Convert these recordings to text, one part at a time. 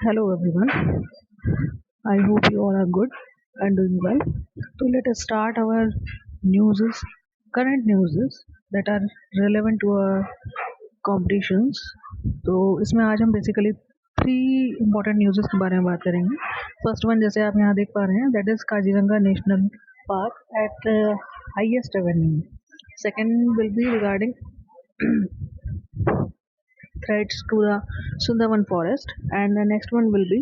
Hello everyone. I hope you all are good and doing well. So let us start our newses, current newses that are relevant to our competitions. तो इसमें आज हम basically three important news के बारे में बात करेंगे. First one जैसे आप यहाँ देख पा रहे हैं that is Kaziranga national park eight highest Avenue. Second will be regarding threats to the Sundarban forest, and the next one will be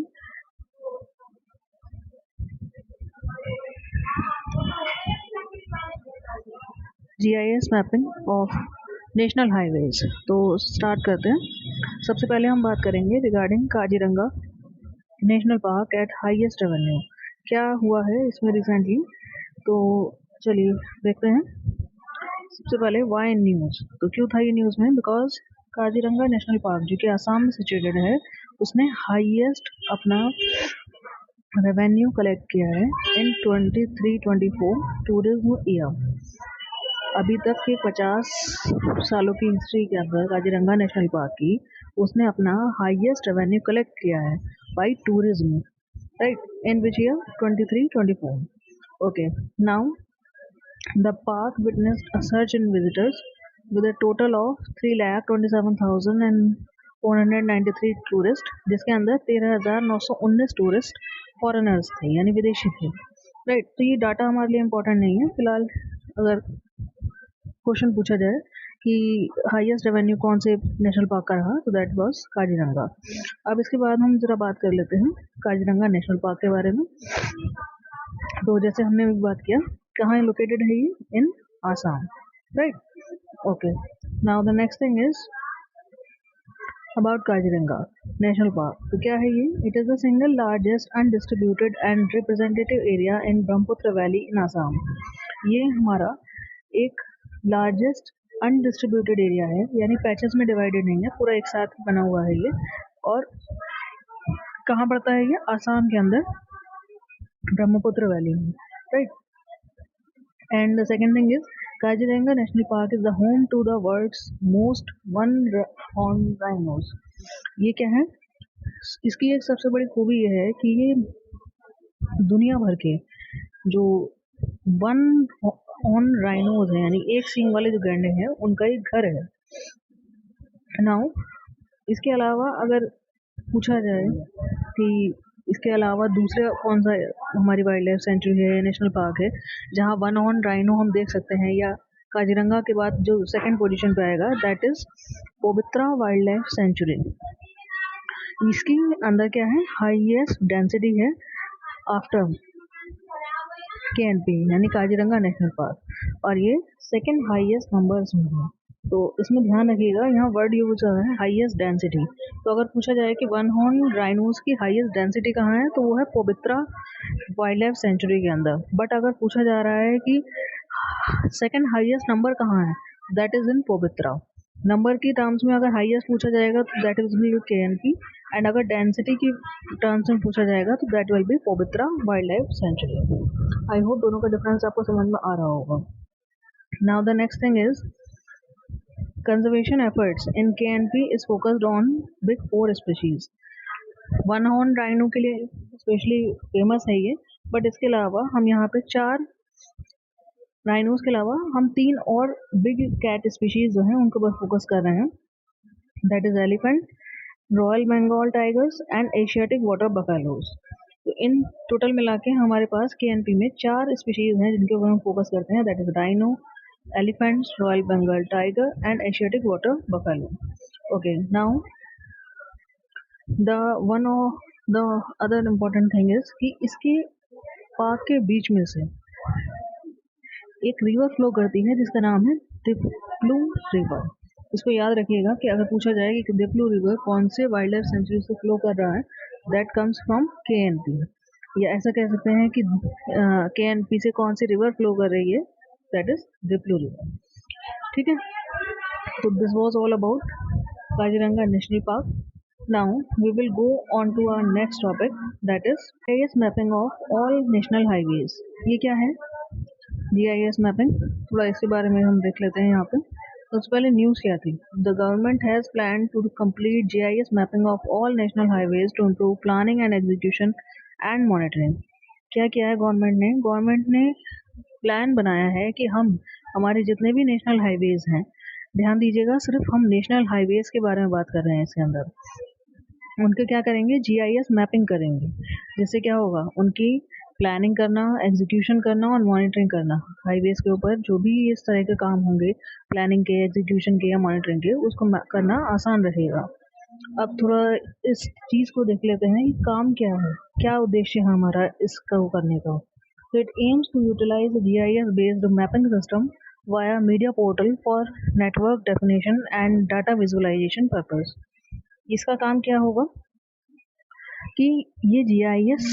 GIS mapping of national highways. तो स्टार्ट करते हैं. सबसे पहले हम बात करेंगे regarding Kaziranga national park eight highest Avenue. क्या हुआ है इसमें रिसेंटली, तो चलिए देखते हैं. सबसे पहले वाई न्यूज़. तो क्यों था ये न्यूज़ में? बिकॉज काजीरंगा नेशनल पार्क जो कि आसाम में सिचुएटेड है उसने हाईएस्ट अपना रेवेन्यू कलेक्ट किया है इन 23-24 टूरिज्म ईयर. अभी तक के 50 सालों की हिस्ट्री के अंदर काजीरंगा नेशनल पार्क की उसने अपना हाईएस्ट रेवेन्यू कलेक्ट किया है by tourism, right, in which year 23-24. Okay, now the park witnessed a surge in visitors with a total of 3,27,493 tourist, जिसके अंदर 13,919 टूरिस्ट फॉरेनर्स थे यानी विदेशी थे, राइट. तो ये डाटा हमारे लिए इम्पोर्टेंट नहीं है फिलहाल. अगर क्वेश्चन पूछा जाए कि हाईएस्ट रेवेन्यू कौन से नेशनल पार्क का रहा तो दैट वाज काजीरंगा. अब इसके बाद हम जरा बात कर लेते हैं काजीरंगा नेशनल पार्क के बारे में. तो जैसे हमने बात किया कहाँ लोकेटेड है ये, in Assam, right. Okay, now the next thing is about Kaziranga National Park. तो क्या है ये? It is the single largest undistributed and representative area in Brahmaputra Valley in Assam. ये हमारा एक largest undistributed area है, यानी पैचेस में डिवाइडेड नहीं है, पूरा एक साथ बना हुआ है ये. और कहाँ पड़ता है ये? आसाम के अंदर ब्रह्मपुत्र वैली में, right. And the second thing is Kaziranga National Park is the home to the world's most one-horned rhinos. ये क्या है? इसकी एक सबसे बड़ी खूबी ये है कि ये दुनिया भर के जो वन हॉर्न राइनोज हैं यानी एक सींग वाले जो गैंडे हैं उनका एक घर है. नाउ इसके अलावा अगर पूछा जाए कि इसके अलावा दूसरे कौन सा हमारी वाइल्ड लाइफ सेंचुरी है, नेशनल पार्क है जहाँ वन हॉर्न राइनो हम देख सकते हैं, या काजीरंगा के बाद जो सेकंड पोजीशन पे आएगा that is Pavitra wild life sanctuary. इसके अंदर क्या है? हाईएस्ट डेंसिटी है आफ्टर KNP यानी काजीरंगा नेशनल पार्क, और ये सेकंड हाईएस्ट नंबर्स में है. तो इसमें ध्यान रखिएगा यहाँ वर्ड यूज है हाईएस्ट डेंसिटी. तो अगर पूछा जाए कि वन हॉर्न राइनोज की हाईएस्ट डेंसिटी कहाँ है तो वो है पवित्रा वाइल्ड लाइफ सेंचुरी के अंदर. बट अगर पूछा जा रहा है कि सेकंड हाईएस्ट नंबर कहाँ है that is in Pavitra. Number की टर्म्स में अगर हाईएस्ट पूछा जाएगा तो that is will be KNP, and अगर डेंसिटी की टर्म्स में पूछा जाएगा तो that will be Pavitra wild life sanctuary. I hope दोनों का डिफरेंस आपको समझ में आ रहा होगा. Now the next thing is conservation efforts in KNP is focused on big four species. One horn rhino के लिए स्पेशली फेमस है ये, बट इसके अलावा हम यहाँ पे 4 राइनोज के अलावा हम 3 और बिग कैट स्पीशीज जो हैं उनको बस फोकस कर रहे हैं. That is elephant, royal Bengal tigers and Asiatic water buffaloes. तो इन टोटल मिला के हमारे पास KNP में 4 स्पीशीज हैं जिनके ऊपर हम फोकस करते हैं. That is rhino, elephants, Royal Bengal tiger and Asiatic water buffalo. Okay, now the other important thing is कि इसके पार्क के बीच में से एक रिवर फ्लो करती है जिसका नाम है दिप्लू रिवर. इसको याद रखिएगा कि अगर पूछा जाए कि दिप्लू रिवर कौन से वाइल्ड लाइफ सेंचुरी से फ्लो कर रहा है दैट कम्स फ्रॉम KNP, या ऐसा कह सकते हैं कि KNP से कौन सी रिवर फ्लो कर रही है दैट इज दिप्लू रिवर. ठीक है, तो this was all about Kaziranga national park. Now we will go on to our next topic that is GIS mapping of all national highways. ये क्या है GIS मैपिंग? थोड़ा इसके बारे में हम देख लेते हैं यहाँ पे. तो उससे पहले न्यूज़ क्या थी? The government has plan to complete GIS mapping of all national highways to improve planning and execution and monitoring. क्या किया है गवर्नमेंट ने प्लान बनाया है कि हम हमारे जितने भी नेशनल हाईवेज हैं, ध्यान दीजिएगा सिर्फ हम नेशनल हाईवेज के बारे में बात कर रहे हैं इसके अंदर, उनके क्या करेंगे, GIS मैपिंग करेंगे, जिससे क्या होगा, उनकी प्लानिंग करना, एग्जीक्यूशन करना और मॉनिटरिंग करना, हाईवेज के ऊपर जो भी इस तरह के काम होंगे प्लानिंग के, एग्जीक्यूशन के या मॉनिटरिंग के, उसको करना आसान रहेगा। अब थोड़ा इस चीज़ को देख लेते हैं, ये काम क्या है, क्या उद्देश्य है हमारा इसका करने का। तो it aims to utilise GIS based mapping system via media portal for network definition and data visualisation purpose. इसका काम क्या होगा कि ये GIS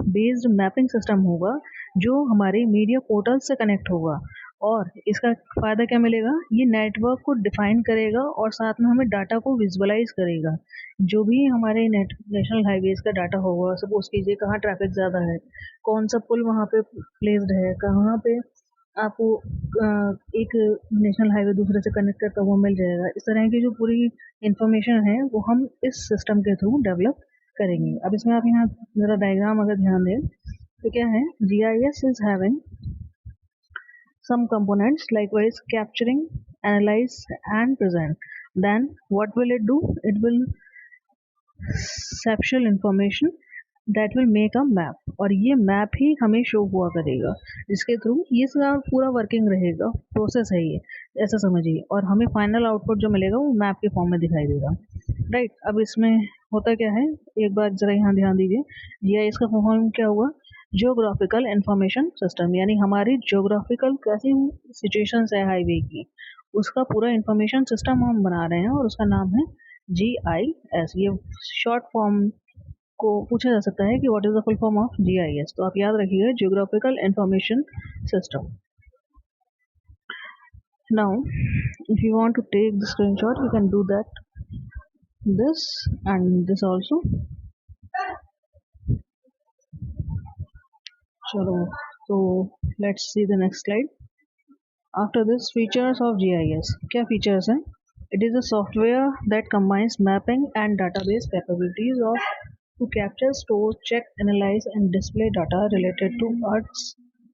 बेस्ड मैपिंग सिस्टम होगा जो हमारे मीडिया पोर्टल से कनेक्ट होगा, और इसका फ़ायदा क्या मिलेगा, ये नेटवर्क को डिफाइन करेगा और साथ में हमें डाटा को विजुअलाइज करेगा। जो भी हमारे नेशनल हाईवेज का डाटा होगा, सपोज कीजिए कहाँ ट्रैफिक ज़्यादा है, कौन सा पुल वहाँ पे प्लेस्ड है, कहाँ पे आपको एक नेशनल हाईवे दूसरे से कनेक्ट करता हुआ मिल जाएगा, इस तरह की जो पूरी इंफॉर्मेशन है वो हम इस सिस्टम के थ्रू डेवलप करेंगे। अब इसमें आप यहाँ ज़रा डायग्राम अगर ध्यान दें तो क्या है, GIS is having some components likewise capturing, analyze and present. Then what will it do? It will conceptual information that will make a map, और ये मैप ही हमें शो हुआ करेगा, जिसके थ्रू ये सारा पूरा वर्किंग रहेगा, प्रोसेस है ये, ऐसा समझिए, और हमें फाइनल आउटपुट जो मिलेगा वो मैप के फॉर्म में दिखाई देगा, राइट। अब इसमें होता क्या है, एक बार जरा यहाँ ध्यान दीजिए, GIS का फॉर्म क्या हुआ, जियोग्राफिकल इंफॉर्मेशन सिस्टम, यानी हमारी जियोग्राफिकल कैसी सिचुएशंस है हाईवे की, उसका पूरा इंफॉर्मेशन सिस्टम हम बना रहे हैं, और उसका नाम है GIS। ये शॉर्ट फॉर्म को पूछा जा सकता है कि what is the full form of GIS, तो आप याद रखिएगा, geographical information system. Now if you want to take the screenshot, you can do that, this and this also. So let's see the next slide. After this, features of GIS. क्या features हैं? It is a software that combines mapping and database capabilities of to capture, store, check, analyze and display data related to Earth's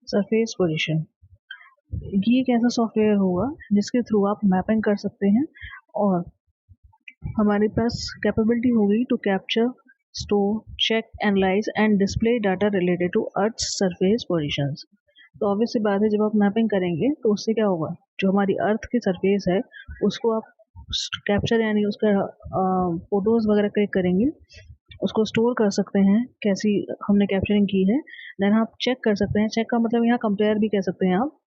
surface position. ये एक ऐसा software होगा जिसके through आप mapping कर सकते हैं, और हमारे पास कैपेबिलिटी होगी to capture, store, check, analyse and display data related to earth surface positions. तो ऑब्वियस सी बात है, जब आप मैपिंग करेंगे तो उससे क्या होगा, जो हमारी अर्थ की सरफेस है उसको आप कैप्चर यानी उसका फोटोज़ वगैरह क्लिक करेंगे, उसको स्टोर कर सकते हैं कैसी हमने कैप्चरिंग की है, देन आप चेक कर सकते हैं, चेक का मतलब यहाँ कंपेयर भी कह सकते हैं आप,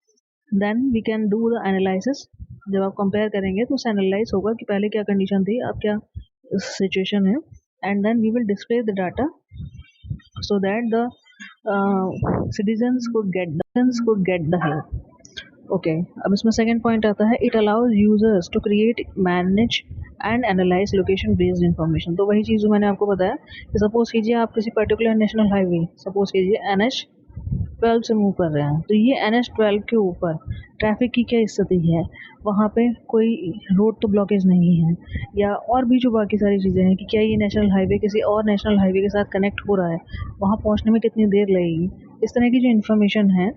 then we can do the analysis. जब आप कंपेयर करेंगे तो उससे एनालाइज होगा कि पहले क्या कंडीशन थी, अब क्या सिचुएशन है, and then we will display the data so that the citizens could get the help। ओके, अब इसमें सेकेंड पॉइंट आता है, it allows users to create, manage and analyse location based information. तो वही चीज़ जो मैंने आपको बताया कि सपोज कीजिए आप किसी पर्टिकुलर नेशनल हाईवे, सपोज कीजिए NH12 से मूव कर रहे हैं, तो ये NH12 के ऊपर ट्रैफिक की क्या स्थिति है, वहाँ पे कोई रोड तो ब्लॉकेज नहीं है, या और भी जो बाकी सारी चीज़ें हैं कि क्या ये नेशनल हाईवे किसी और नेशनल हाईवे के साथ कनेक्ट हो रहा है, वहाँ पहुँचने में कितनी देर लगेगी, इस तरह की जो इन्फॉर्मेशन है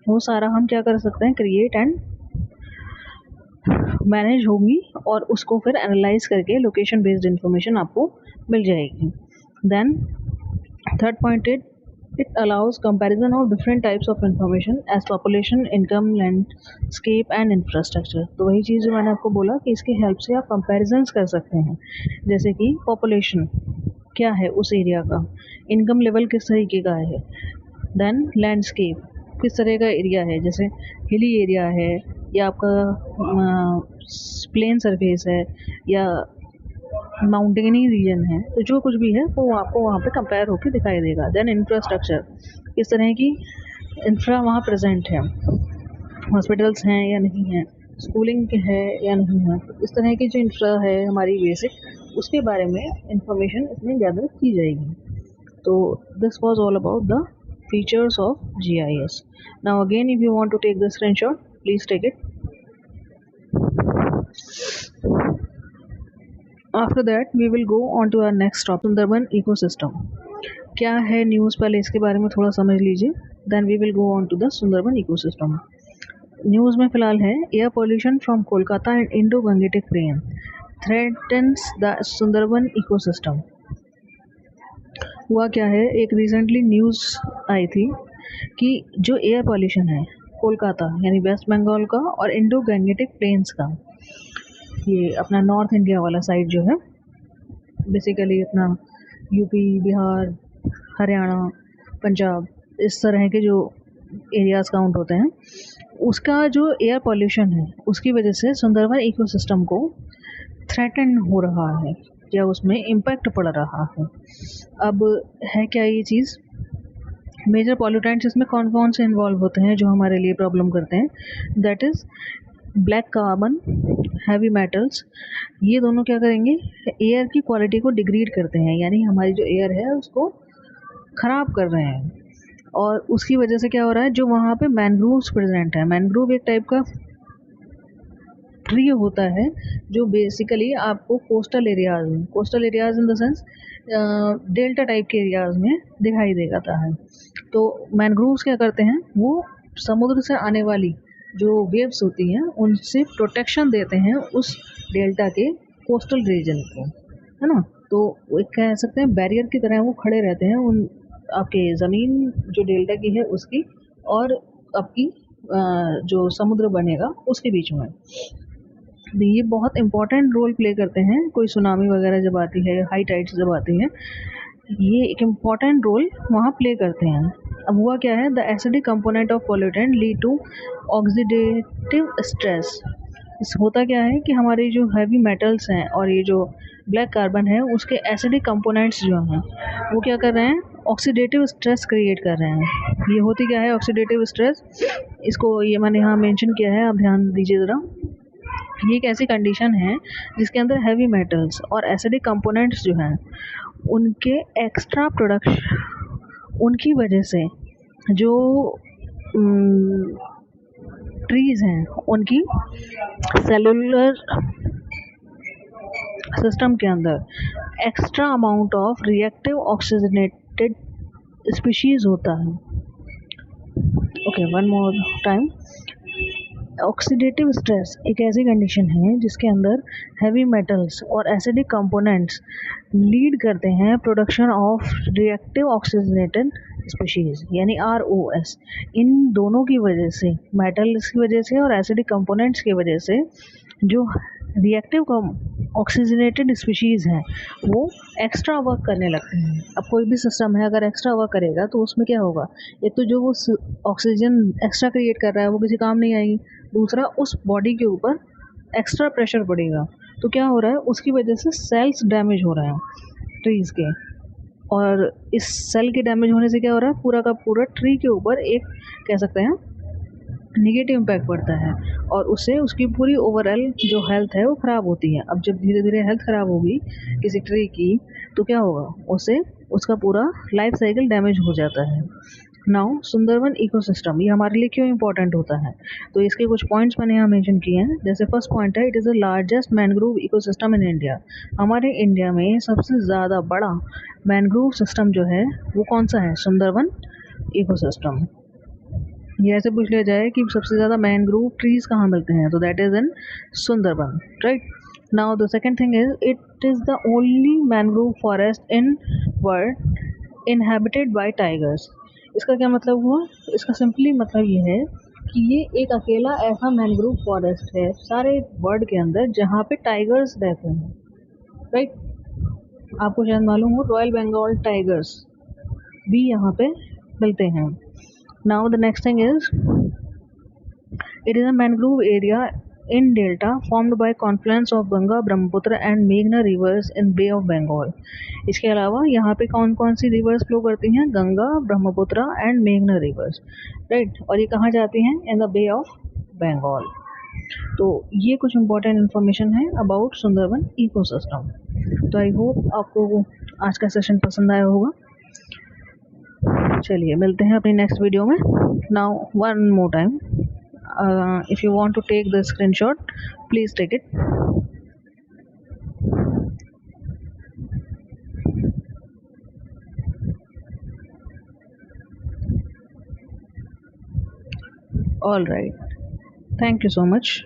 वो सारा हम क्या कर सकते हैं, क्रिएट एंड मैनेज होगी, और उसको फिर एनालाइज करके लोकेशन बेस्ड इन्फॉर्मेशन आपको मिल जाएगी। Then third point, it allows comparison of different types of information as population, income, landscape and infrastructure. तो वही चीज़ जो मैंने आपको बोला कि इसकी हेल्प से आप कंपैरिजन्स कर सकते हैं, जैसे कि पॉपुलेशन क्या है उस एरिया का, इनकम लेवल किस तरीके का है, देन लैंडस्केप किस तरह का एरिया है, जैसे हिली एरिया है या आपका प्लेन सरफेस है या माउंटेनी रीजन है, तो जो कुछ भी है वो आपको वहाँ पे कंपेयर होकर दिखाई देगा। देन इंफ्रास्ट्रक्चर, किस तरह की इंफ्रा वहाँ प्रेजेंट है, हॉस्पिटल्स हैं या नहीं हैं, स्कूलिंग है या नहीं है, इस तरह की जो इंफ्रा है हमारी बेसिक, उसके बारे में इंफॉर्मेशन इसमें गैदर की जाएगी। तो this was all about the features of GIS. Now again, if you want to take the screenshot, please take it. After that we will go on to our next topic, Sundarban ecosystem. क्या है news, पहले इसके बारे में थोड़ा समझ लीजिए, then we will go on to the Sundarban ecosystem. News में फिलहाल है, air pollution from Kolkata and Indo Gangetic plain threatens the Sundarban ecosystem. हुआ क्या है, एक रिसेंटली न्यूज़ आई थी कि जो एयर पॉल्यूशन है कोलकाता यानी वेस्ट बंगाल का और इंडो गंगेटिक प्लेन्स का, ये अपना नॉर्थ इंडिया वाला साइड जो है, बेसिकली अपना यूपी, बिहार, हरियाणा, पंजाब, इस तरह के जो एरियाज़ काउंट होते हैं, उसका जो एयर पॉल्यूशन है उसकी वजह से सुंदरबन इकोसिस्टम को थ्रेटन हो रहा है या उसमें इम्पैक्ट पड़ रहा है। अब है क्या ये चीज़, मेजर पॉल्यूटेंट्स इसमें कौन कौन से इन्वॉल्व होते हैं जो हमारे लिए प्रॉब्लम करते हैं, that is black carbon, heavy metals. ये दोनों क्या करेंगे, एयर की क्वालिटी को डिग्रेड करते हैं, यानी हमारी जो एयर है उसको ख़राब कर रहे हैं। और उसकी वजह से क्या हो रहा है, जो वहाँ पे मैनग्रोव्स प्रेजेंट है, मैनग्रोव एक टाइप का ट्री होता है जो बेसिकली आपको coastal areas in the sense delta type के एरियाज़ में दिखाई देता है। तो मैनग्रोव्स क्या करते हैं, वो समुद्र से आने वाली जो वेव्स होती हैं उनसे प्रोटेक्शन देते हैं उस डेल्टा के कोस्टल रीजन को, है ना। तो वो कह सकते हैं बैरियर की तरह वो खड़े रहते हैं उन आपके ज़मीन जो डेल्टा की है उसकी और आपकी जो समुद्र बनेगा उसके बीच में। ये बहुत इंपॉर्टेंट रोल प्ले करते हैं, कोई सुनामी वगैरह जब आती है, हाई टाइड्स जब आती हैं, ये एक इम्पॉर्टेंट रोल वहाँ प्ले करते हैं। अब हुआ क्या है, the acidic component of pollutant lead to oxidative stress. इस होता क्या है कि हमारे जो हैवी मेटल्स हैं और ये जो ब्लैक कार्बन है उसके एसिडिक कंपोनेंट्स जो हैं वो क्या कर रहे हैं, ऑक्सीडेटिव स्ट्रेस क्रिएट कर रहे हैं। ये होती क्या है ऑक्सीडेटिव स्ट्रेस, इसको ये मैंने यहाँ मेंशन किया है, आप ध्यान दीजिए ज़रा। ये एक ऐसी कंडीशन है जिसके अंदर हैवी मेटल्स और एसिडिक कंपोनेंट्स जो हैं उनके एक्स्ट्रा प्रोडक्शन, उनकी वजह से जो ट्रीज़ हैं उनकी सेलुलर सिस्टम के अंदर extra amount of reactive oxygenated species होता है। Okay, one more time. Oxidative stress एक ऐसी कंडीशन है जिसके अंदर हैवी मेटल्स और एसिडिक कंपोनेंट्स लीड करते हैं production of reactive oxygenated species यानी ROS। इन दोनों की वजह से, मेटल्स की वजह से और एसिडिक कंपोनेंट्स की वजह से, जो रिएक्टिव ऑक्सीजनेटेड स्पीशीज़ हैं वो एक्स्ट्रा वर्क करने लगते हैं। अब कोई भी सिस्टम है अगर एक्स्ट्रा वर्क करेगा तो उसमें क्या होगा, एक तो जो वो ऑक्सीजन एक्स्ट्रा क्रिएट कर रहा है वो किसी काम नहीं आएगी, दूसरा उस बॉडी के ऊपर एक्स्ट्रा प्रेशर पड़ेगा। तो क्या हो रहा है, उसकी वजह से सेल्स डैमेज हो रहे हैं ट्रीज़ के, और इस सेल के डैमेज होने से क्या हो रहा है, पूरा का पूरा ट्री के ऊपर एक कह सकते हैं निगेटिव इम्पैक्ट पड़ता है और उससे उसकी पूरी ओवरऑल जो हेल्थ है वो ख़राब होती है। अब जब धीरे धीरे हेल्थ ख़राब होगी किसी ट्री की तो क्या होगा, उससे उसका पूरा लाइफ साइकिल डैमेज हो जाता है। नाउ सुंदरबन इकोसिस्टम ये हमारे लिए क्यों इम्पोर्टेंट होता है, तो इसके कुछ पॉइंट्स मैंने यहाँ मेंशन किए हैं। जैसे फर्स्ट पॉइंट है, it is the largest mangrove ecosystem in India. हमारे इंडिया में सबसे ज़्यादा बड़ा मैनग्रोव सिस्टम जो है वो कौन सा है, सुंदरबन इकोसिस्टम। ये ऐसे पूछ लिया जाए कि सबसे ज़्यादा मैनग्रोव ट्रीज़ कहाँ मिलते हैं, तो that is in Sundarban, right. Now the second thing is it is the only mangrove forest in world inhabited bye tigers. इसका क्या मतलब हुआ, इसका सिंपली मतलब ये है कि ये एक अकेला ऐसा मैनग्रोव फॉरेस्ट है सारे वर्ल्ड के अंदर जहाँ पे टाइगर्स रहते हैं, राइट। आपको शायद मालूम हो रॉयल बंगाल टाइगर्स भी यहाँ पे मिलते हैं। Now the next thing is it is a mangrove area in delta formed by confluence of Ganga, Brahmaputra and Meghna rivers in Bay of Bengal। इसके अलावा यहाँ पे कौन कौन सी रिवर्स फ्लो करती हैं, गंगा, ब्रह्मपुत्र एंड मेघना रिवर्स, राइट। और ये कहाँ जाती हैं, in the Bay of Bengal. तो ये कुछ इम्पोर्टेंट इन्फॉर्मेशन है अबाउट सुंदरबन इकोसिस्टम। तो आई होप आपको आज का सेशन पसंद आया होगा। चलिए मिलते हैं अपनी नेक्स्ट वीडियो में। Now one more time, if you want to take the screenshot, please take it. All right, thank you so much.